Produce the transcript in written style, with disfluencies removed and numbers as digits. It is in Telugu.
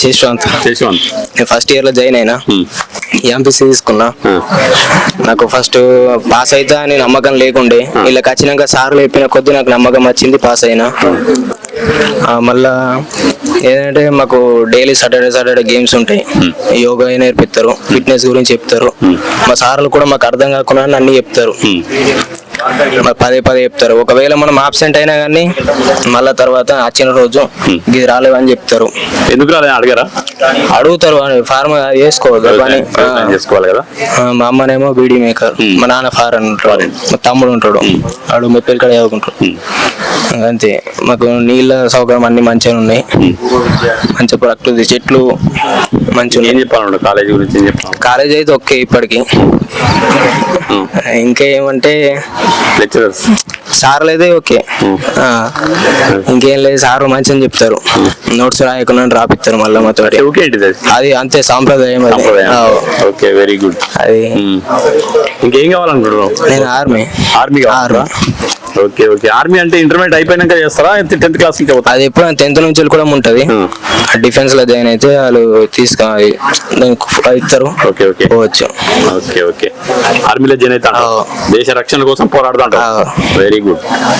శిశ్వంత్. నేను ఫస్ట్ ఇయర్ లో జాయిన్ అయినా, ఎంపీసీ తీసుకున్నా. నాకు ఫస్ట్ పాస్ అవుతా అని నమ్మకం లేకుండే, వీళ్ళకి వచ్చినాక సార్లు చెప్పిన కొద్ది నాకు నమ్మకం వచ్చింది, పాస్ అయినా. మళ్ళా ఏంటంటే మాకు డైలీ సాటర్డే గేమ్స్ ఉంటాయి, యోగా నేర్పిస్తారు, ఫిట్నెస్ గురించి చెప్తారు. మా సార్లు కూడా మాకు అర్థం కాకుండా అన్ని చెప్తారు, పదే చెప్తారు. ఒకవేళ మనం ఆబ్సెంట్ అయినా కానీ మళ్ళా తర్వాత వచ్చిన రోజు ఇది రాలేవని చెప్తారు. ఎందుకు రాలేదు అడిగారా? అడుగుతారు, ఫార్మ్ చేసుకోవాలి కదా. మా అమ్మనేమో బీడీ మేకర్, మా నాన్న ఫారెన్ ఉంటాడు, మా తమ్ముడు ఉంటాడు, వాడు మెప్పల్ కడ చదువుకుంటాడు. అంతే. మాకు నీళ్ళ సౌకర్యం అన్ని మంచిగా ఉన్నాయి, మంచి ప్రకృతి, చెట్లు మంచిగా. ఏం చెప్పాలంటే కాలేజీ గురించి ఏం చెప్పాలి? కాలేజ్ అయితే ఓకే ఇప్పటికి. ఇంకా ఏమంటే లెక్చరర్స్ సార్లు అయితే ఓకే, ఇంకేం లేదు, సార్లు మంచిగా చెప్తారు, నోట్స్ రాయకుండా రాపిస్తారు మళ్ళీ మాతో. అది అంతే సాంప్రదాయం. Okay, very good. అది ఇంకేం కావాలనుకుంటున్నావు? నేను ఆర్మీ. ఓకే. ఆర్మీ అంటే ఇంటర్మీడియట్ అయిపోయినాక చేస్తారా, 10th క్లాస్ నుంచి? అది ఎప్పుడు 10th నుంచి కూడా ఉంటది. డిఫెన్స్ లో జాయిన్ అయితే వాళ్ళు ఇస్తారు, పోవచ్చు. ఓకే. ఆర్మీలో జాయిన్ అవుతా, దేశ రక్షణ కోసం పోరాడుతా. Very good.